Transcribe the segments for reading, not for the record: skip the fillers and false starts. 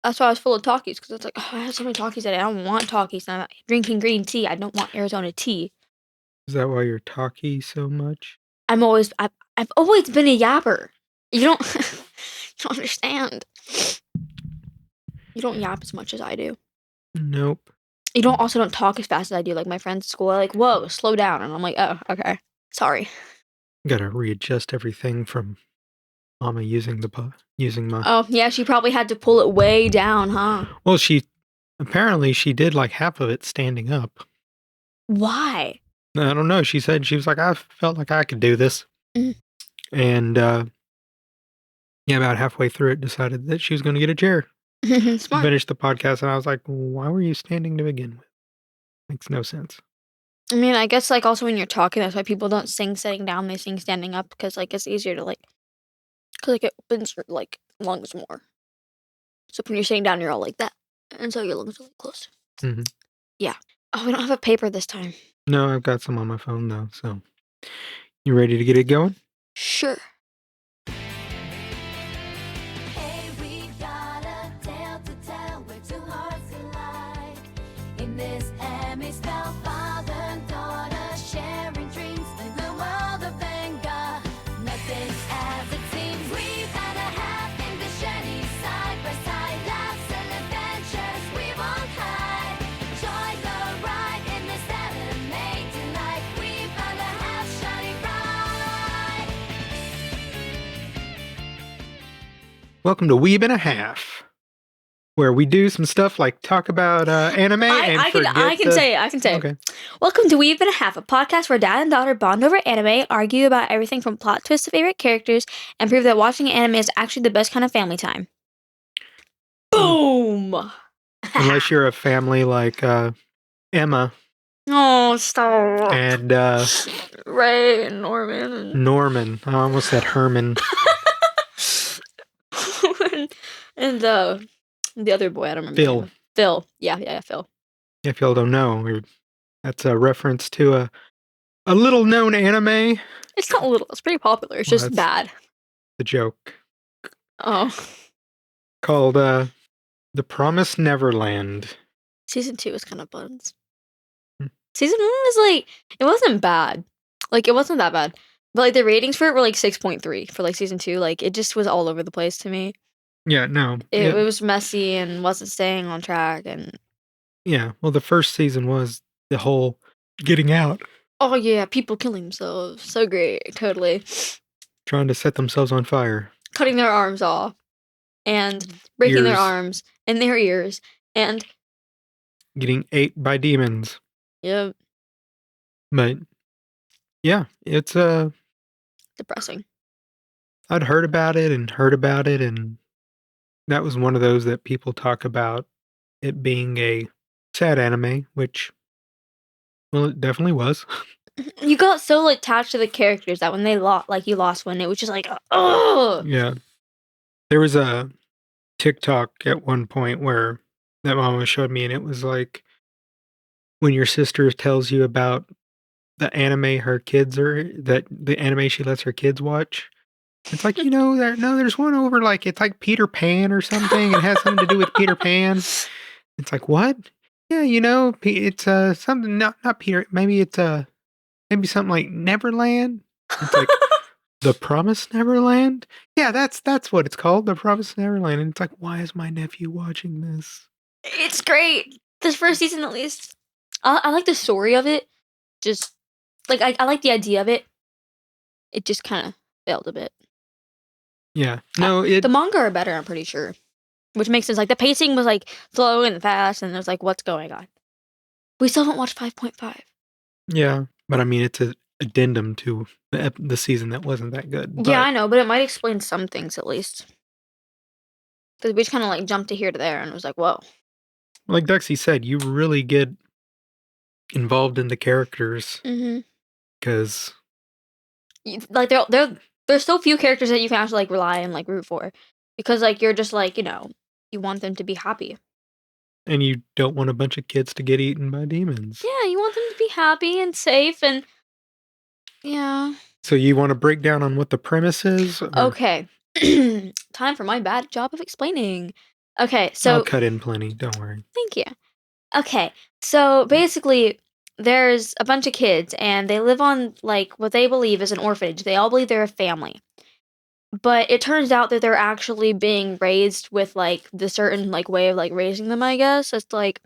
That's why I was full of Takis, because it's like, oh, I have so many Takis that I don't want Takis. And I'm drinking green tea. I don't want Arizona tea. Is that why you're talky so much? I've always been a yapper. You don't, you don't understand. You don't yap as much as I do. Nope. You also don't talk as fast as I do. Like my friends at school are like, whoa, slow down. And I'm like, oh, okay. Sorry. Gotta readjust everything from Mama using my. Oh, yeah, she probably had to pull it way down, huh? Well, apparently she did like half of it standing up. Why? I don't know. She said she was like, I felt like I could do this. Mm. And yeah, about halfway through it, decided that she was going to get a chair. Smart. Finished the podcast, and I was like, why were you standing to begin with? Makes no sense. I mean, I guess like also when you're talking, that's why people don't sing sitting down; they sing standing up because like it's easier to because like it opens your like lungs more. So when you're sitting down, you're all like that, and so your lungs are like closed. Mm-hmm. Yeah. Oh, we don't have a paper this time. No, I've got some on my phone though. So, you ready to get it going? Sure. Hey, we got a tale to tell where two hearts collide. In this Emmy father and daughter sharing dreams in the world of Venga. Nothing's as it seems. We've had a half in the journey, side by side, laughs and adventures we won't hide. Join the ride in this anime tonight. We found a half shining bright. Welcome to Weeb and a Half, where we do some stuff like talk about anime I can say it. Okay. Welcome to We've Been a Half, a podcast where dad and daughter bond over anime, argue about everything from plot twists to favorite characters, and prove that watching anime is actually the best kind of family time. Boom! Unless you're a family like Emma Oh, stop. and Ray and Norman. Norman. I almost said Herman. And the other boy, I don't remember. Phil. Phil. Yeah, Phil. If y'all don't know, that's a reference to a little known anime. It's not little. It's pretty popular. It's just bad. The joke. Oh. Called The Promised Neverland. Season 2 was kind of buns. Season 1 was like, it wasn't bad. Like, it wasn't that bad. But like the ratings for it were like 6.3 for like season 2. Like, it just was all over the place to me. Yeah, no. It was messy and wasn't staying on track. And yeah, well, the first season was the whole getting out. Oh, yeah, people killing themselves. So great, totally. Trying to set themselves on fire. Cutting their arms off. And breaking their arms and their ears. And getting ate by demons. Yep. But yeah, it's depressing. I'd heard about it, and that was one of those that people talk about it being a sad anime, which, well, it definitely was. You got so attached to the characters that when they you lost one, it was just like, oh. Yeah. There was a TikTok at one point where that mama showed me, and it was like when your sister tells you about the anime the anime she lets her kids watch. It's like, there's one over it's like Peter Pan or something. It has something to do with Peter Pan. It's like, what? Yeah, it's something not Peter. Maybe it's maybe something like Neverland. It's like The Promised Neverland. Yeah, that's what it's called, The Promised Neverland. And it's like, why is my nephew watching this? It's great. This first season, at least, I like the story of it. Just like I like the idea of it. It just kind of failed a bit. Yeah, no, the manga are better, I'm pretty sure, which makes sense. Like the pacing was like slow and fast, and there's like, what's going on? We still haven't watched 5.5. Yeah, but I mean, it's an addendum to the season that wasn't that good. Yeah, I know, but it might explain some things at least. Because we just kind of like jumped to here to there, and it was like, whoa. Like Dexi said, you really get involved in the characters because, like, there's so few characters that you can actually like rely and like root for, because like you're just like you want them to be happy, and you don't want a bunch of kids to get eaten by demons. Yeah, you want them to be happy and safe, and yeah. So you want to break down on what the premise is? Okay, time for my bad job of explaining. Okay, I'll so cut in plenty. Don't worry. thank you. Okay, so basically, there's a bunch of kids, and they live on like what they believe is an orphanage. They all believe they're a family, but it turns out that they're actually being raised with like the certain like way of like raising them. I guess it's like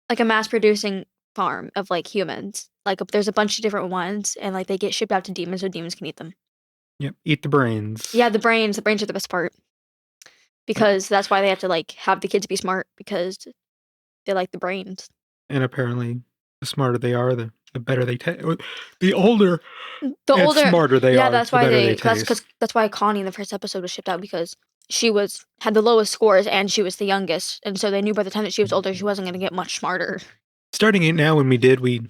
a mass producing farm of like humans. Like there's a bunch of different ones, and like they get shipped out to demons so demons can eat them. Yep. Eat the brains. Yeah, the brains. The brains are the best part because that's why they have to like have the kids be smart because they like the brains. And apparently, the smarter they are, the better they taste. The older The and older, smarter they yeah, are, that's the why better they that's taste. that's why Connie in the first episode was shipped out because she had the lowest scores and she was the youngest, and so they knew by the time that she was older she wasn't going to get much smarter. Starting it now, when we did, we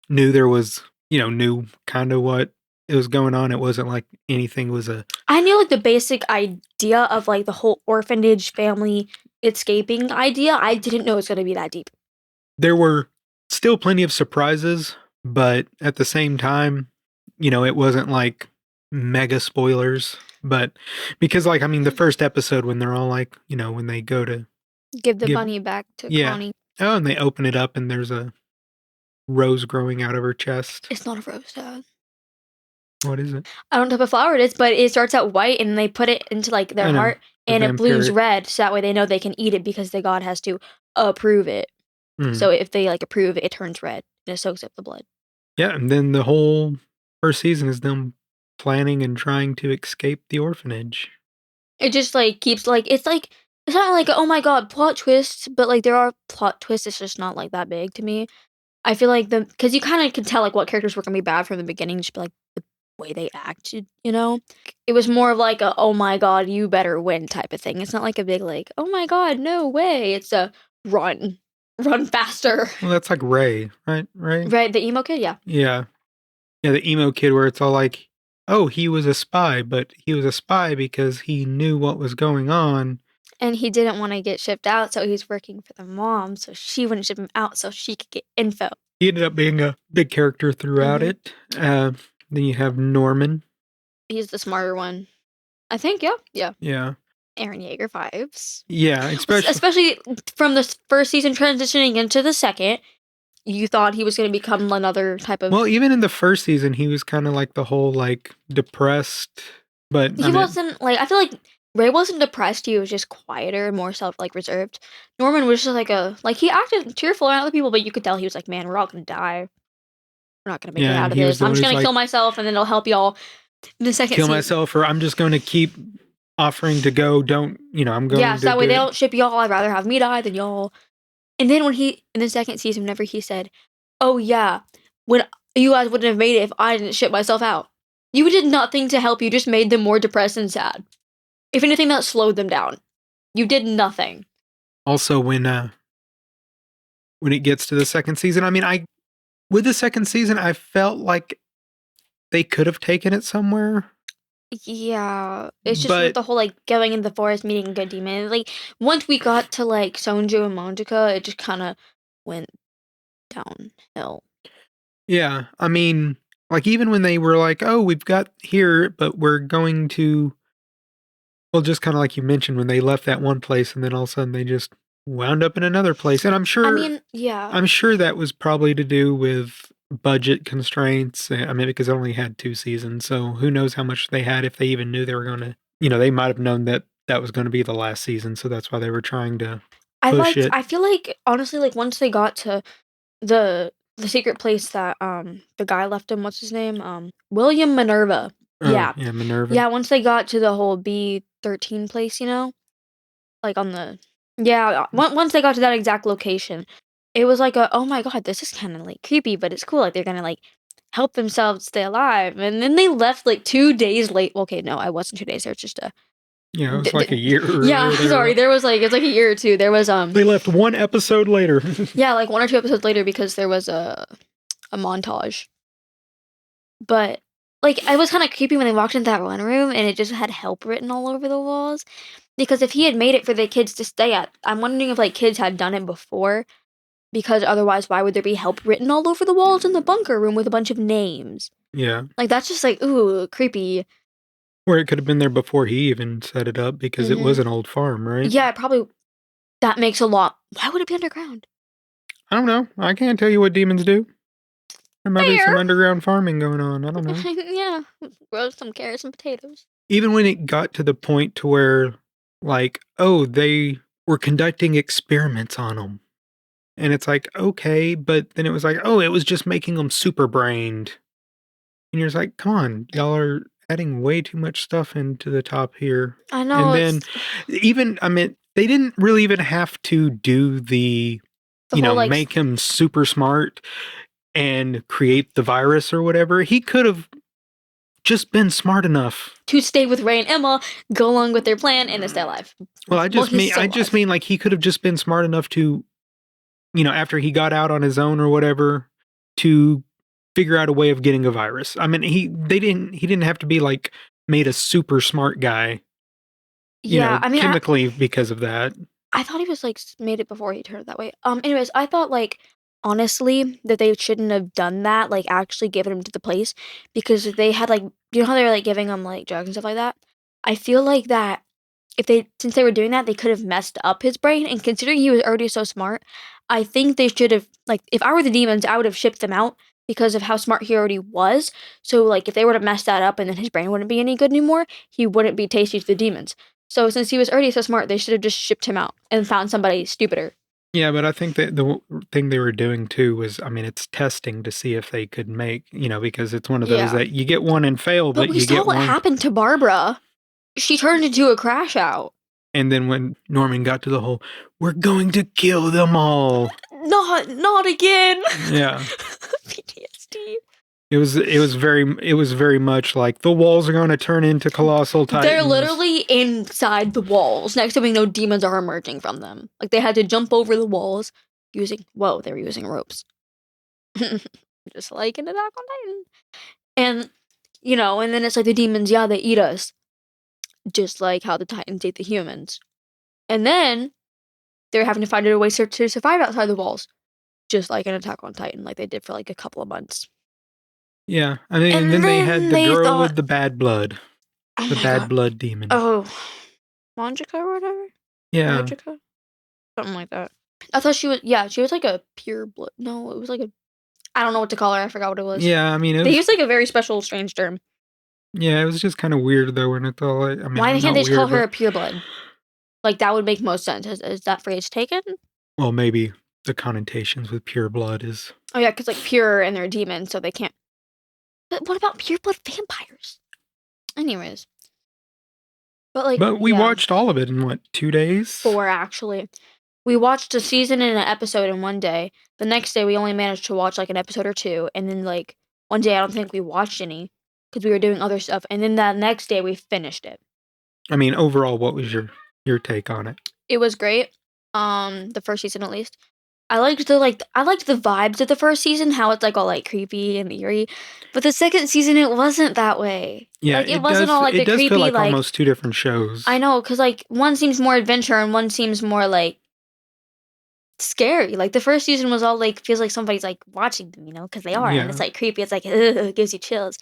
knew there was, knew kind of what it was going on. It wasn't like anything was a. I knew like the basic idea of like the whole orphanage family escaping idea. I didn't know it was going to be that deep. There were still plenty of surprises, but at the same time, it wasn't like mega spoilers. But because, like, I mean, the first episode when they're all like, when they go to Give the bunny back to yeah. Connie. Oh, and they open it up and there's a rose growing out of her chest. It's not a rose, Dad. What is it? I don't know what type of flower it is, but it starts out white and they put it into like their I know, heart the and it blooms vampiric. red, so that way they know they can eat it because the god has to approve it. So if they like approve it, it turns red and it soaks up the blood. Yeah, and then the whole first season is them planning and trying to escape the orphanage. It just like keeps like it's not like oh my god plot twists, but like there are plot twists. It's just not like that big to me. I feel like because you kind of can tell like what characters were gonna be bad from the beginning, just by, like the way they acted. It was more of like a oh my god you better win type of thing. It's not like a big like oh my god no way. It's a run faster. Well, that's like Ray, right? Ray? Right, the emo kid, yeah. Yeah. Yeah, the emo kid where it's all like, oh, he was a spy, but he was a spy because he knew what was going on. And he didn't want to get shipped out, so he's working for the mom, so she wouldn't ship him out so she could get info. He ended up being a big character throughout it. Then you have Norman. He's the smarter one. I think, yeah. Yeah. Aaron Yeager vibes. Yeah, Especially from the first season transitioning into the second, you thought he was going to become another type of... Well, even in the first season, he was kind of like the whole, like, depressed, but... He wasn't, like, I feel like Ray wasn't depressed, he was just quieter and more reserved. Norman was just like he acted cheerful around other people, but you could tell he was like, man, we're all going to die. We're not going to make it out of this. I'm just going to kill myself, and then it'll help y'all in the second season. Kill myself, or I'm just going to keep offering to go, I'm going to... Yeah, so that way they don't ship y'all, I'd rather have me die than y'all. And then when in the second season, whenever he said, oh yeah, when you guys wouldn't have made it if I didn't ship myself out. You did nothing to help, you just made them more depressed and sad. If anything, that slowed them down. You did nothing. Also, when it gets to the second season, I mean, with the second season, I felt like they could have taken it somewhere. Yeah, it's just with the whole, like, going in the forest, meeting a good demon. Like, once we got to, like, Sonju and Monjika, it just kind of went downhill. Yeah, I mean, like, even when they were like, oh, we've got here, but we're going to... Well, just kind of like you mentioned, when they left that one place, and then all of a sudden they just wound up in another place. And I'm sure... I mean, yeah. I'm sure that was probably to do with budget constraints. I mean, because it only had 2 seasons, so who knows how much they had, if they even knew they were going to... they might have known that was going to be the last season, so that's why they were trying to push it. I feel like, honestly, like, once they got to the secret place that, the guy left him, what's his name? William Minerva. Yeah. Yeah, Minerva. Yeah, once they got to the whole B13 place, like on the... Yeah, once they got to that exact location, it was like oh my god, this is kind of like creepy, but it's cool. Like they're gonna like help themselves stay alive, and then they left like 2 days late. Okay, no, I wasn't 2 days. There was just a... Yeah, it was like a year. Yeah, sorry. There was it's like a year or two. There was They left 1 episode later. Yeah, like 1 or 2 episodes later because there was a montage. But like it was kind of creepy when they walked into that one room and it just had help written all over the walls. Because if he had made it for the kids to stay at, I'm wondering if like kids had done it before. Because otherwise, why would there be help written all over the walls in the bunker room with a bunch of names? Yeah. Like that's just like ooh, creepy. Or it could have been there before he even set it up because it was an old farm, right? Yeah, it probably That makes a lot. Why would it be underground? I don't know. I can't tell you what demons do. There might be some Fair. underground farming going on. I don't know. Yeah, grow some carrots and potatoes. Even when it got to the point to where, like, oh, they were conducting experiments on them. And it's like, okay, but then it was like, oh, it was just making them super brained. And you're just like, come on, y'all are adding way too much stuff into the top here. I know. And then even, I mean, they didn't really even have to do the whole like make him super smart and create the virus or whatever. He could have just been smart enough to stay with Ray and Emma, go along with their plan, and to stay alive. Well, I just mean like he could have just been smart enough to, after he got out on his own or whatever, to figure out a way of getting a virus. I mean, he didn't have to be like made a super smart guy. I mean, chemically because of that. I thought he was like made it before he turned that way. Anyways, I thought like honestly that they shouldn't have done that, like actually given him to the place, because if they had like how they were like giving him like drugs and stuff like that. I feel like that since they were doing that, they could have messed up his brain. And considering he was already so smart, I think they should have like if I were the demons, I would have shipped them out because of how smart he already was. So like if they were to mess that up and then his brain wouldn't be any good anymore, he wouldn't be tasty to the demons. So since he was already so smart, they should have just shipped him out and found somebody stupider. Yeah, but I think that the thing they were doing too was, I mean, it's testing to see if they could make, because it's one of those that you get one and fail, but we you saw get what one. happened to Barbara. She turned into a crash out. And then when Norman got to the whole, we're going to kill them all. Not again. Yeah. PTSD. It was very much like the walls are going to turn into colossal titans. They're literally inside the walls. Next thing we know, demons are emerging from them. Like they had to jump over the walls they were using ropes. Just like in Attack on Titan. And and then it's like the demons, they eat us. Just like how the Titans ate the humans. And then they're having to find a way to survive outside the walls. Just like an Attack on Titan, like they did for like a couple of months. Yeah, I mean, and then they had the girl with the bad blood. The bad blood demon. Oh, Manjika or whatever? Yeah. Manjika? Something like that. I thought she was like a pure blood. No, it was like I don't know what to call her. I forgot what it was. Yeah, I mean, they used like a very special, strange term. Yeah, it was just kind of weird though when it's all like, I mean, why can't they just call her a pure blood? Like that would make most sense. Is that phrase taken? Well, maybe the connotations with pure blood is. Oh yeah, because like pure and they're demons, so they can't. But what about pure blood vampires? Anyways. But we watched all of it in what, 2 days? 4 actually. We watched a season and an episode in one day. The next day we only managed to watch like an episode or two, and then like one day I don't think we watched any because we were doing other stuff, and then that next day we finished it. I mean, overall, what was your take on it? It was great. The first season at least. I liked the vibes of the first season, how it's like all like creepy and eerie. But the second season it wasn't that way. Yeah, like, it wasn't all like the creepy. It does feel like almost 2 different shows. I know, because like one seems more adventure and one seems more like scary. Like the first season was all like feels like somebody's like watching them, because they are, and it's like creepy. It's like it gives you chills.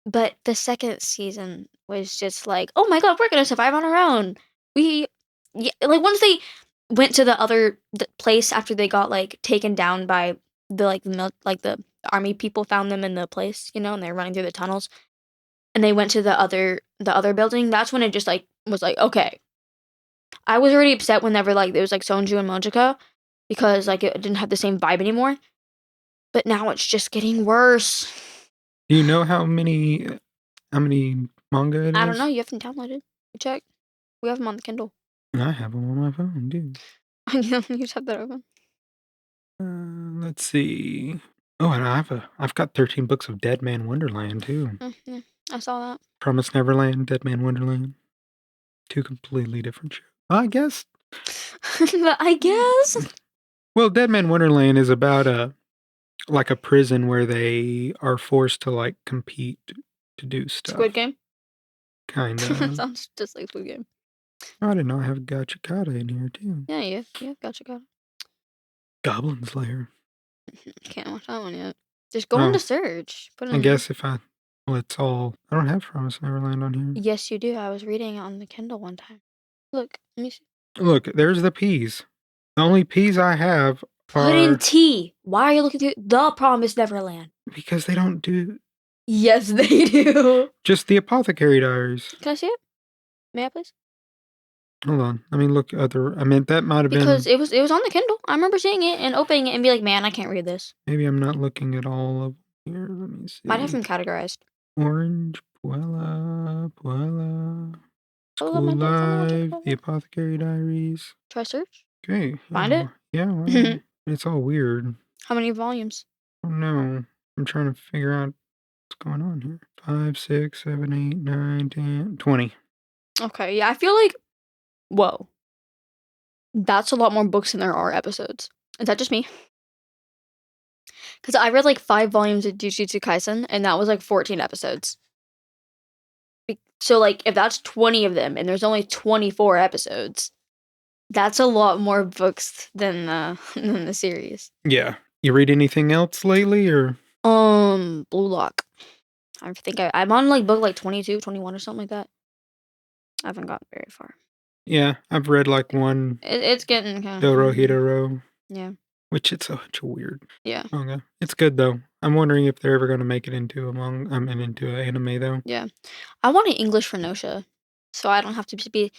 But the second season was just like, oh my god, we're gonna survive on our own. Like once they went to the place after they got like taken down by the army people found them in the place, and they're running through the tunnels, and they went to the other building. That's when it just like was like, okay. I was already upset whenever like there was like Sonju and Mojika because like it didn't have the same vibe anymore. But now it's just getting worse. Do you know how many manga it is? I don't know. You haven't downloaded. You check. We have them on the Kindle. I have them on my phone, dude. You just have that open. Let's see. Oh, and I've got 13 books of Dead Man Wonderland too. Yeah, I saw that. Promised Neverland, Dead Man Wonderland. 2 completely different shows. I guess. I guess. Well, Dead Man Wonderland is about a prison where they are forced to like compete to do stuff. Squid Game? Kind of. Sounds just like Squid Game. I didn't know I have Gachikata in here too. Yeah, you have Gachikata. Goblin Slayer. Can't watch that one yet. Just go into search. I guess it's all. I don't have Promised Neverland on here. Yes, you do. I was reading it on the Kindle one time. Look, let me see. Look, there's the peas. The only peas I have Put in are T. Why are you looking through the Promised Neverland? because they don't do Yes, they do. just the Apothecary Diaries. Can I see it? May I please? Hold on. I mean, look, other. I mean, that might have Because been. it was on the Kindle. I remember seeing it and opening it and be like, man, I can't read this. Maybe I'm not looking at all of here. Let me see. Might have them categorized. Orange, Puella, Oh, School let me watch Live, it. The Apothecary Diaries. Try search. Okay. Find it? Yeah, well, it's all weird. How many volumes? Oh no. I'm trying to figure out what's going on here. 5, 6, 7, 8, 9, 10, 20. Okay, yeah, I feel like, whoa. That's a lot more books than there are episodes. Is that just me? Because I read like 5 volumes of Jujutsu Kaisen, and that was like 14 episodes. So, like, if that's 20 of them, and there's only 24 episodes, that's a lot more books than than the series. Yeah. You read anything else lately, or? Blue Lock. I think I'm on like book like 22, 21 or something like that. I haven't gotten very far. Yeah, I've read like one It's getting kind Dorohedoro, Yeah. which it's such a weird Yeah. manga. It's good though. I'm wondering if they're ever going to make it into a manga. Into an anime though. Yeah. I wanted English for Nosha, so I don't have to be.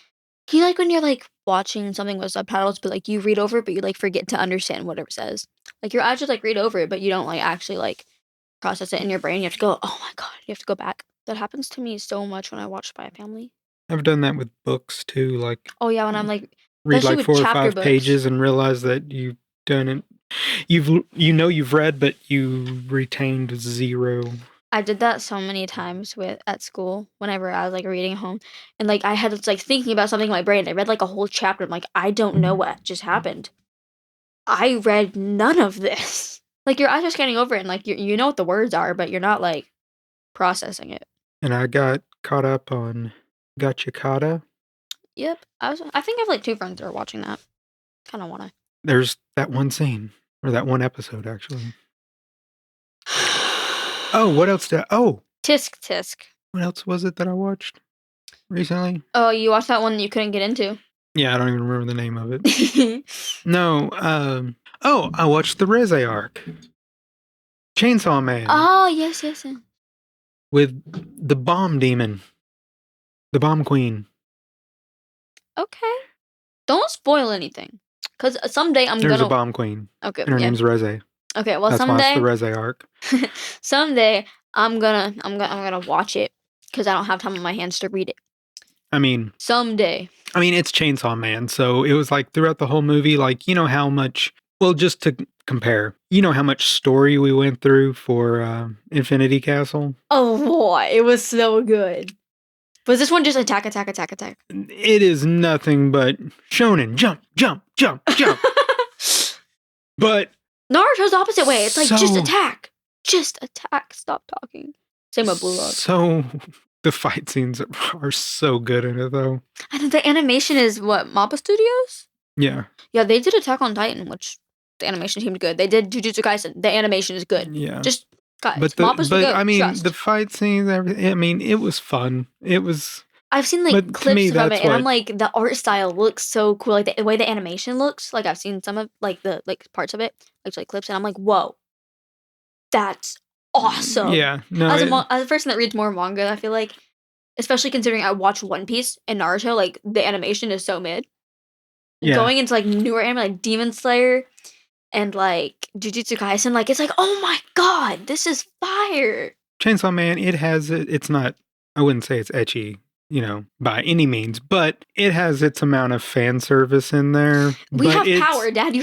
You like when you're like watching something with subtitles, but like you read over it, but you like forget to understand what it says. Like your eyes just like read over it, but you don't like actually like process it in your brain. You have to go, oh my god, you have to go back. That happens to me so much when I watch Spy Family. I've done that with books too. Like Oh yeah, when I'm like read especially like with 4 or chapter 5 books. pages and realize that you've done it. You've read, but you retained 0. I did that so many times at school whenever I was like reading home, and like I had like thinking about something in my brain. I read like a whole chapter. I'm like, I don't know what just happened. I read none of this. Like your eyes are scanning over it, and like you know what the words are, but you're not like processing it. And I got caught up on Gachikata. Yep, I think I have like 2 friends that are watching that. Kind of wanna. There's that one scene, or that one episode actually. Oh, what else Tisk Tisk. what else was it that I watched recently? Oh, you watched that one that you couldn't get into. Yeah, I don't even remember the name of it. No, I watched the Reze arc. Chainsaw Man Oh yes. with the bomb demon. The bomb queen. Okay. Don't spoil anything, cause someday I'm There's gonna. a bomb queen. Okay. And her Yeah. name's Reze. Okay. Well, That's why someday. it's the Reze arc. Someday I'm gonna watch it because I don't have time on my hands to read it. I mean, Someday. it's Chainsaw Man, so it was like throughout the whole movie, like, you know how much, well, just to compare, you know how much story we went through for Infinity Castle? Oh boy, it was so good. Was this one just attack? It is nothing but shonen, jump, jump, jump, jump. But Naruto's the opposite way. It's like just So- attack. Just attack. Stop talking. Same with Blue Lock. so the fight scenes are so good in it, though. And the animation is what, Mappa Studios? Yeah, Yeah, they did Attack on Titan, which the animation seemed good. They did Jujutsu Kaisen. The animation is good. yeah. Just guys, But Mappa's the goat, I mean, trust. the fight scenes, everything. I mean, it was fun. It was. I've seen like but to clips me, of that's it, and I'm what- like, the art style looks so cool. Like the way the animation looks. Like I've seen some of like the like parts of it, like clips, and I'm like, whoa, that's awesome. Yeah, no, As a person that reads more manga, I feel like, especially considering I watch One Piece and Naruto, like the animation is so mid. yeah. Going into like newer anime like Demon Slayer and like Jujutsu Kaisen, like it's like, oh my god, this is fire. Chainsaw Man, it's not, I wouldn't say it's ecchi, by any means, but it has its amount of fan service in there. We but have it's- power, Dad.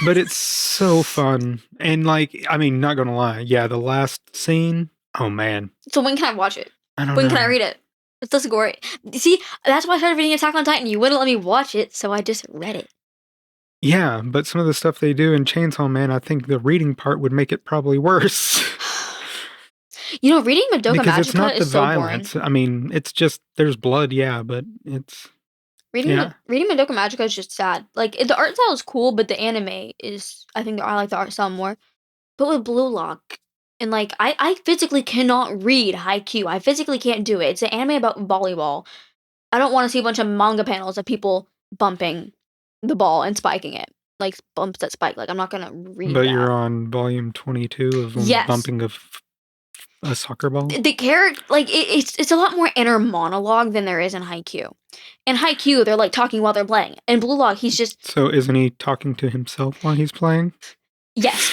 But it's so fun. And like, I mean, not gonna lie, yeah, the last scene, oh man. So when can I watch it? I don't When know. can I read it? Let's go right. See, that's why I started reading Attack on Titan. You wouldn't let me watch it, so I just read it. Yeah, but some of the stuff they do in Chainsaw Man, I think the reading part would make it probably worse. You know, reading Madoka Because it's Magica not the is so boring. violence. I mean, it's just, there's blood, yeah, but it's, Reading Yeah. reading Madoka Magica is just sad. Like the art style is cool, but the anime is, I think I like the art style more. But with Blue Lock, and like I physically cannot read Haikyuu. I physically can't do it. It's an anime about volleyball. I don't want to see a bunch of manga panels of people bumping the ball and spiking it. Like bumps that spike. Like I'm not gonna read But that. you're on volume 22 of Yes. bumping of a soccer ball. The character, like it's a lot more inner monologue than there is in Haikyuu. In Haikyuu, they're like talking while they're playing. In Blue Lock, he's just So isn't he talking to himself while he's playing? yes.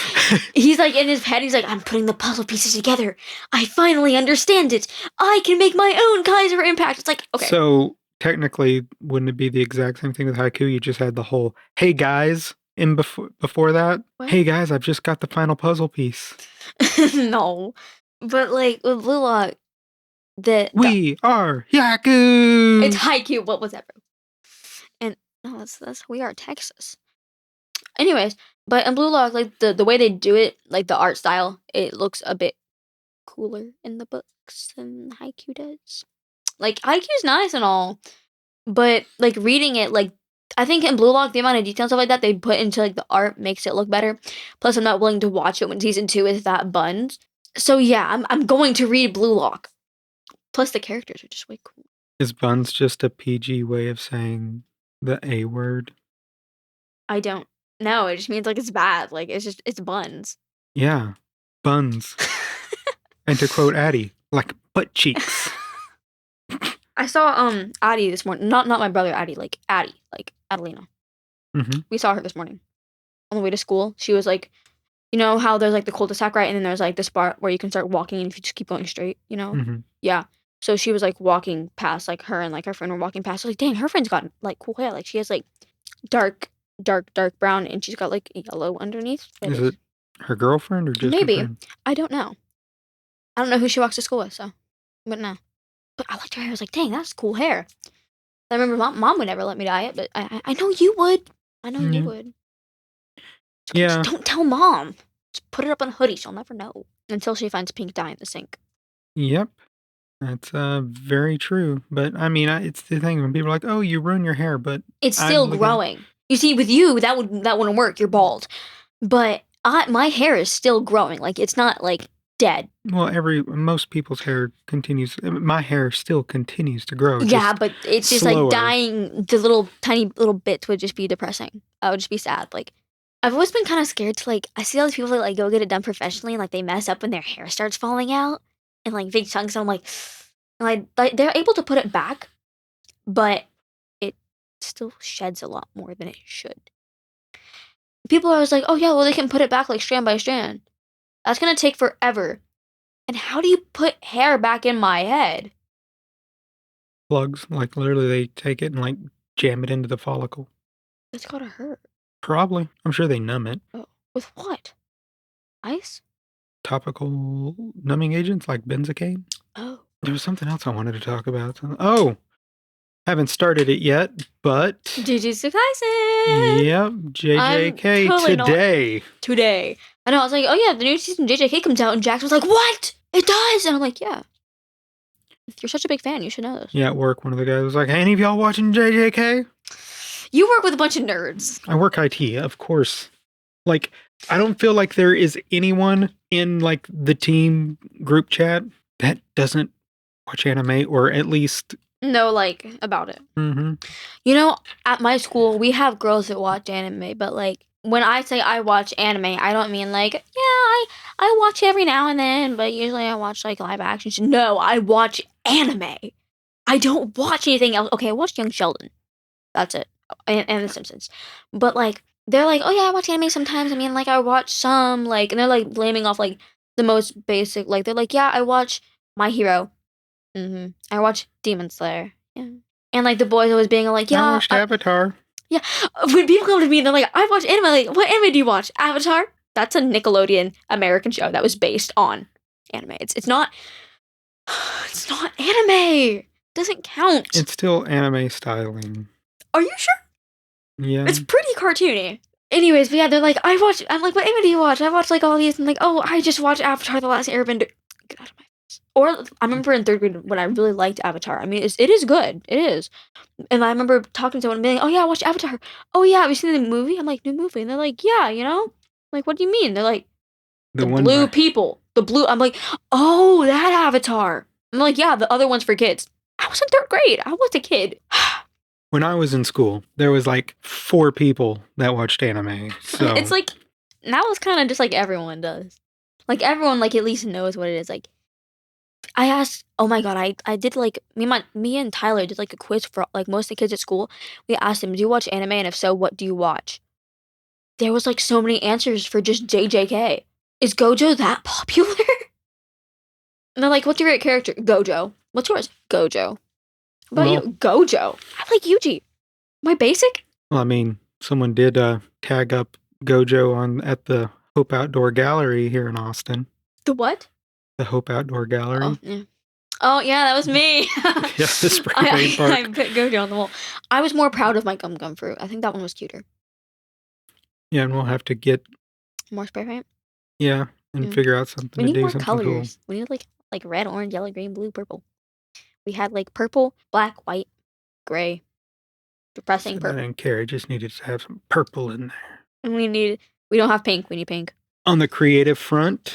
He's like in his head. He's like, I'm putting the puzzle pieces together. I finally understand it. I can make my own Kaiser impact. It's like okay. So technically, wouldn't it be the exact same thing with Haiku? You just had the whole "Hey guys" in before that. What? Hey guys, I've just got the final puzzle piece. No, but like with Blue Lock, We are Yaku. it's Haikyuu. What was that, bro? And no, that's we are Texas. Anyways, but in Blue Lock, like the way they do it, like the art style, it looks a bit cooler in the books than Haikyuu does. Like Haikyuu's nice and all, but like reading it, like I think in Blue Lock, the amount of detail and stuff like that they put into like the art makes it look better. Plus, I'm not willing to watch it when season 2 is that buns. So yeah, I'm going to read Blue Lock. Plus, the characters are just way cool. Is buns just a PG way of saying the A word? I don't know. It just means like it's bad. Like it's buns. Yeah, buns. And to quote Addie, like butt cheeks. I saw Addie this morning. Not my brother Addie, like Addie, like Adelina. Mm-hmm. We saw her this morning on the way to school. She was like, you know how there's like the cul-de-sac, right? And then there's like this part where you can start walking and if you just keep going straight, you know? Mm-hmm. Yeah. So she was like walking past, like her and like her friend were walking past. I was like, dang, her friend's got like cool hair. Like she has like dark brown and she's got like yellow underneath. Is it her girlfriend or just maybe? her friend? I don't know. I don't know who she walks to school with, so but no. But I liked her hair. I was like, dang, that's cool hair. I remember mom would never let me dye it, but I know you would. I know you would. Yeah. Just don't tell mom. Just put it up on a hoodie. She'll never know until she finds pink dye in the sink. Yep. That's very true. But I mean, it's the thing when people are like, "Oh, you ruin your hair," but it's still growing. You see, with you, that wouldn't work. You're bald, but my hair is still growing. Like it's not like dead. Well, most people's hair continues. My hair still continues to grow. Yeah, but it's just slower. like dying. The little tiny little bits would just be depressing. I would just be sad. Like I've always been kind of scared to like. I see all these people that like go get it done professionally and like they mess up when their hair starts falling out and like big chunks. And I'm like they're able to put it back, but it still sheds a lot more than it should. People are always like, oh yeah, well they can put it back like strand by strand. That's gonna take forever. And how do you put hair back in my head? Plugs, like literally, they take it and like jam it into the follicle. It's gotta hurt. Probably, I'm sure they numb it. Oh, with what? Ice? Topical numbing agents like benzocaine. Oh. There was something else I wanted to talk about. Oh, haven't started it yet, but Jujutsu Kaisen! Yep, JJK totally today. Today. I know, I was like, oh yeah, the new season of JJK comes out, and Jax was like, what? It does! And I'm like, yeah. If you're such a big fan, you should know this. Yeah, at work, one of the guys was like, hey, any of y'all watching JJK? You work with a bunch of nerds. I work IT, of course. Like, I don't feel like there is anyone in, like, the team group chat that doesn't watch anime, or at least know, like, about it. Mm-hmm. You know, at my school, we have girls that watch anime, but, like, when I say I watch anime, I don't mean, like, yeah, I watch every now and then, but usually I watch, like, live actions. No, I watch anime. I don't watch anything else. Okay, I watched Young Sheldon. That's it. And The Simpsons. But, like, they're like, oh, yeah, I watch anime sometimes. I mean, like, I watch some, like, and they're, like, blaming off, like, the most basic, like, they're like, yeah, I watch My Hero. Mm-hmm. I watch Demon Slayer. Yeah. And, like, the boys always being like, yeah. I watched Avatar. Yeah. When people come to me and they're like, I watch anime, like, what anime do you watch? Avatar? That's a Nickelodeon American show that was based on anime. It's not anime. It doesn't count. It's still anime styling. Are you sure? Yeah. It's pretty cartoony. Anyways, but yeah, they're like, I'm like, what anime do you watch? I watch, like, all these. And like, oh, I just watched Avatar: The Last Airbender. Get out of my face. Or I remember in 3rd grade when I really liked Avatar. I mean, it is good. It is. And I remember talking to someone and being like, oh, yeah, I watched Avatar. Oh, yeah, have you seen the movie? I'm like, new movie. And they're like, yeah, you know? I'm like, what do you mean? They're like, the blue people. The blue. I'm like, oh, that Avatar. I'm like, yeah, the other one's for kids. I was in 3rd grade. I was a kid. When I was in school, there was like 4 people that watched anime. So It's like now it's kind of just like everyone does. Like everyone like at least knows what it is. Like I asked, oh my god, I did like me and Tyler did like a quiz for like most of the kids at school. We asked them, do you watch anime, and if so, what do you watch? There was like so many answers for just JJK. Is Gojo that popular? And they're like, what's your favorite character? Gojo. What's yours? Gojo. What about you? Gojo. I like Yuji. Am I basic? well, I mean, someone did tag up Gojo at the Hope Outdoor Gallery here in Austin. The what? The Hope Outdoor Gallery. Oh, yeah. Oh, yeah, that was me. Yeah, the spray paint park. I put Gojo on the wall. I was more proud of my Gum Gum fruit. I think that one was cuter. Yeah, and we'll have to get More spray paint. and Yeah. figure out something We to need do more something colors. We need like red, orange, yellow, green, blue, purple. We had like purple, black, white, gray. Depressing cool. I purple. didn't care. I just needed to have some purple in there. And we don't have pink. We need pink. On the creative front,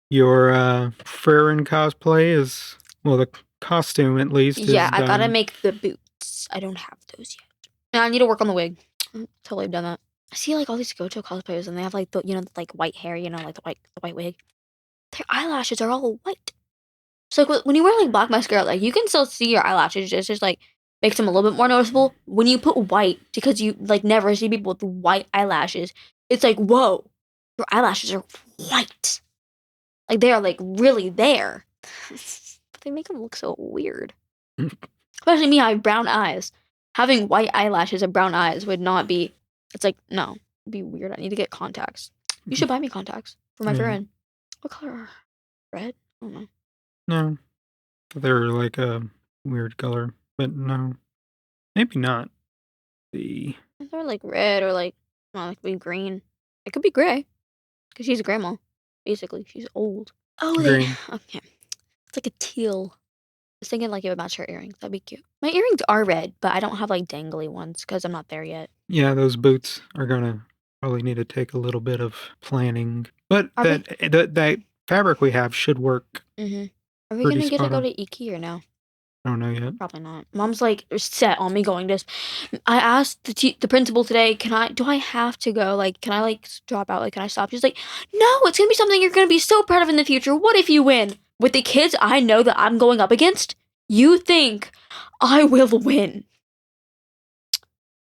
your Farron cosplay is, well, the costume at least is Yeah, I gotta done. make the boots. I don't have those yet. And I need to work on the wig. Totally done that. I see like all these Gojo cosplayers and they have like the like white hair, like the white wig. Their eyelashes are all white. So like when you wear like black mascara, like you can still see your eyelashes. It's just like makes them a little bit more noticeable. When you put white, because you like never see people with white eyelashes, it's like, whoa, your eyelashes are white. Like they are like really there. But they make them look so weird. Especially me, I have brown eyes. Having white eyelashes and brown eyes would not be. It's like no, it'd be weird. I need to get contacts. You should buy me contacts for my friend. What color are red? I don't know. No, they're like a weird color, but no, maybe not. They're like red or like like be green. It could be gray, because she's a grandma. Basically, she's old. Oh, Green. Okay. It's like a teal. I was thinking like it would match her earrings. That'd be cute. My earrings are red, but I don't have like dangly ones because I'm not there yet. Yeah, those boots are gonna probably need to take a little bit of planning, but that fabric we have should work. Mm-hmm. Are we Pretty gonna get to spot go on. to Iki or no? I don't know yet. Probably not. Mom's like set on me going this. I asked the principal today, do I have to go? Like, can I like drop out? Like, can I stop? She's like, no, it's gonna be something you're gonna be so proud of in the future. What if you win? With the kids I know that I'm going up against, you think I will win.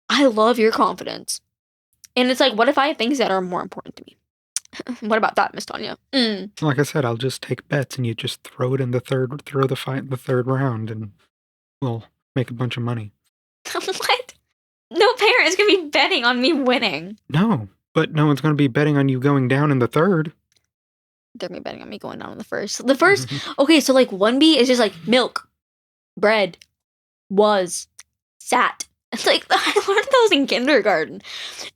I love your confidence. And it's like, what if I have things that are more important to me? What about that, Miss Tanya? Like I said, I'll just take bets, and you just throw it in the third round, and we'll make a bunch of money. What? No parent is gonna be betting on me winning. No, but no one's going to be betting on you going down in the third. They're gonna be betting on me going down in the first. The first, okay, so like 1B is just like milk, bread, was, sat. It's like I learned those in kindergarten.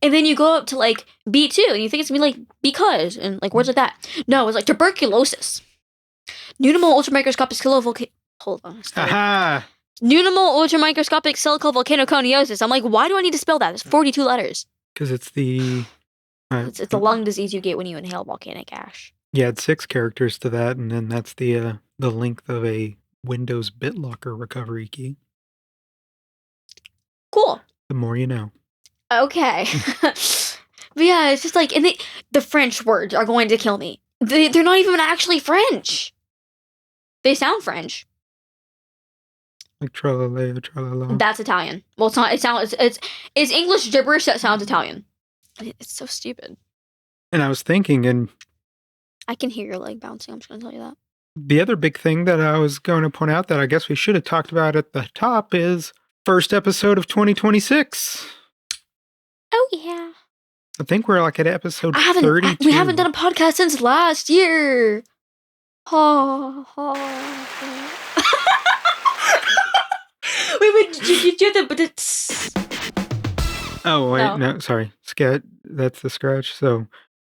And then you go up to like B2 and you think it's gonna be like because and like words like that. No, it's like tuberculosis. Pneumomal ultramicroscopic hold on. Aha! Pneumomal ultramicroscopic cylindrical volcanoconiosis. I'm like, why do I need to spell that? It's 42 letters. Because it's the It's a lung disease you get when you inhale volcanic ash. Yeah, it's 6 characters to that, and then that's the length of a Windows BitLocker recovery key. Cool. The more you know. Okay. But yeah, it's just like, and the French words are going to kill me. They're not even actually French. They sound French. Like tralala, tralala. That's Italian. Well, it's not. It's English gibberish that sounds Italian. It's so stupid. And I was thinking, and I can hear your leg bouncing. I'm just gonna tell you that. the other big thing that I was going to point out that I guess we should have talked about at the top is first episode of 2026. Oh yeah. I think we're like at episode 32. We haven't done a podcast since last year. Oh. Wait, you do the Oh, wait, No. no, sorry. That's the scratch. So,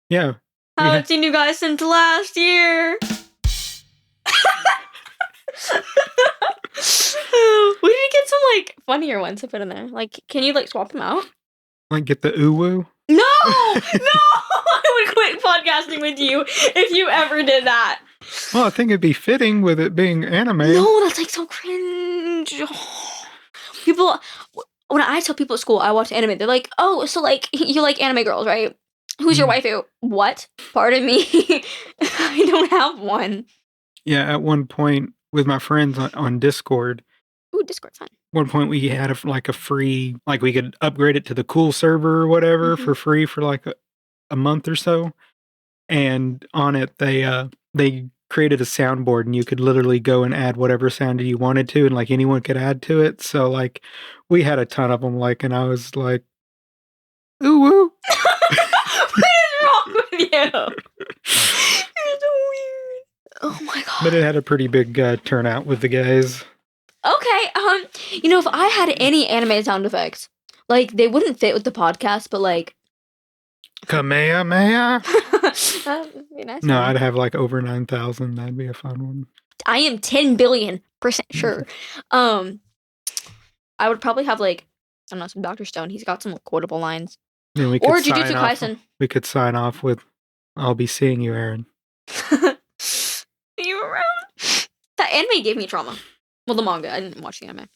yeah. I haven't seen you guys since last year. We need to get some like funnier ones to put in there. Like, can you like swap them out? Like get the uwu. No, I would quit podcasting with you if you ever did that. Well, I think it'd be fitting with it being anime. No, that's like so cringe. people, when I tell people at school I watch anime, they're like, "Oh, so like you like anime girls, right? Who's your waifu?" What? Pardon me, I don't have one. Yeah, at one point with my friends on Discord, Ooh, Discord's fun. one point we had a free, like we could upgrade it to the cool server or whatever for free for like a month or so. And on it, they created a soundboard, and you could literally go and add whatever sound you wanted to, and like anyone could add to it. So like, we had a ton of them. Like, and I was like, "Ooh woo!" What is wrong with you? You're so weird. Oh my god. But it had a pretty big turnout with the guys. Okay, if I had any anime sound effects, like they wouldn't fit with the podcast, but like Kamehameha. that would be nice. No, I'd have like over 9,000. That'd be a fun one. I am 10 billion% sure. I would probably have like, I don't know, some Dr. Stone. He's got some quotable lines. Then we Or could Jujutsu sign off. Kaisen. We could sign off with, "I'll be seeing you, Aaron." Are you around? That anime gave me trauma. Well, the manga. I didn't watch the anime.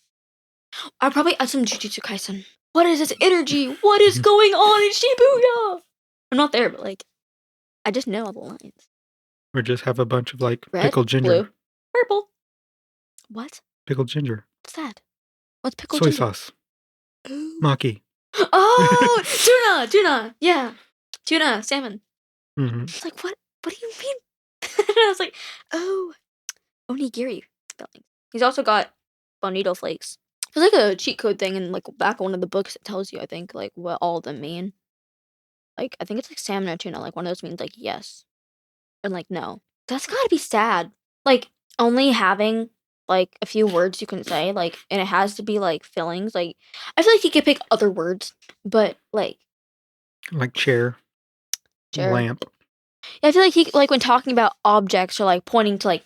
I'd probably add some Jujutsu Kaisen. What is this energy? What is going on in Shibuya? I'm not there, but like, I just know all the lines. Or just have a bunch of like Red, pickled ginger. blue, purple. What? Pickled ginger. What's that? What's pickled Soy ginger? sauce. Ooh. Maki. Oh, tuna. Yeah, tuna, salmon. Mm-hmm. It's like, what? What do you mean? And I was like, oh, onigiri filling. He's also got bonito flakes. There's like a cheat code thing in like back one of the books that tells you, I think, like what all of them mean. Like, I think it's like salmon or tuna. Like one of those means like yes, and like no. That's gotta be sad. Like only having like a few words you can say, like, and it has to be like fillings. Like, I feel like you could pick other words, but like Like chair. Chair. Lamp. Yeah, I feel like he like when talking about objects or like pointing to like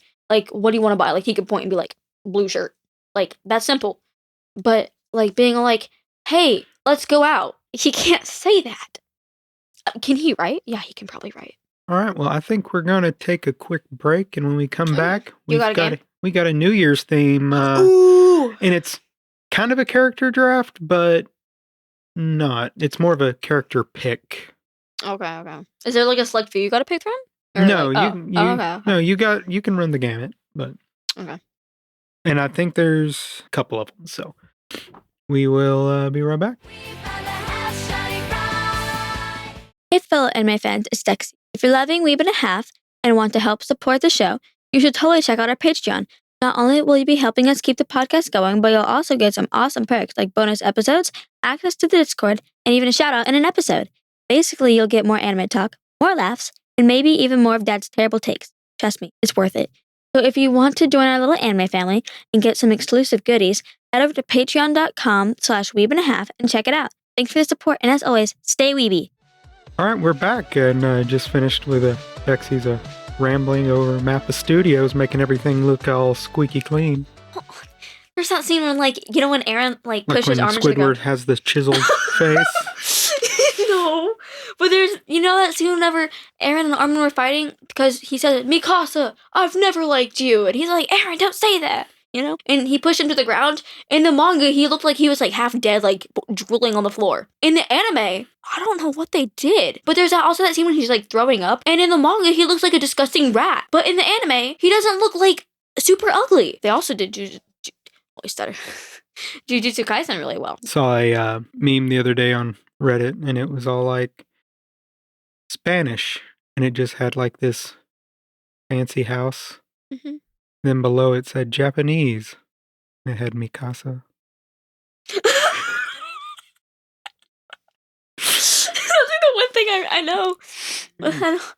what do you want to buy? Like he could point and be like blue shirt. Like that's simple. But like being like, hey, let's go out. He can't say that. Can he write? Yeah, he can probably write. All right. Well, I think we're gonna take a quick break, and when we come back, You got a game? we got a New Year's theme, Ooh. and it's kind of a character draft, but not. It's more of a character pick. Okay. Is there like a select few you got to pick from? Or, No, like, okay. no, you can run the gamut, but Okay. and I think there's a couple of them, so we will be right back. We found a house shining bright. Hey, fellow anime fans, it's Dexi. If you're loving Weeb and a Half and want to help support the show, you should totally check out our Patreon. Not only will you be helping us keep the podcast going, but you'll also get some awesome perks like bonus episodes, access to the Discord, and even a shout out in an episode. Basically, you'll get more anime talk, more laughs, and maybe even more of Dad's terrible takes. Trust me, it's worth it. So if you want to join our little anime family and get some exclusive goodies, head over to patreon.com/weebandahalf and check it out. Thanks for the support, and as always, stay weeby. All right, we're back, and just finished with Dexi's rambling over Mappa Studios, making everything look all squeaky clean. There's that scene when, like, when Aaron, like Like pushes when arm into the Squidward ground. has the chiseled face. No, but there's, that scene whenever Aaron and Armin were fighting because he said, Mikasa, I've never liked you. And he's like, Aaron, don't say that, And he pushed him to the ground. In the manga, he looked like he was like half dead, like drooling on the floor. In the anime, I don't know what they did. But there's also that scene when he's like throwing up. And in the manga, he looks like a disgusting rat. But in the anime, he doesn't look like super ugly. They also did Jujutsu Kaisen really well. Saw a meme the other day on Reddit, and it was all like Spanish, and it just had like this fancy house. Mm-hmm. Then below it said Japanese. And it had Mikasa. That's like the one thing I know.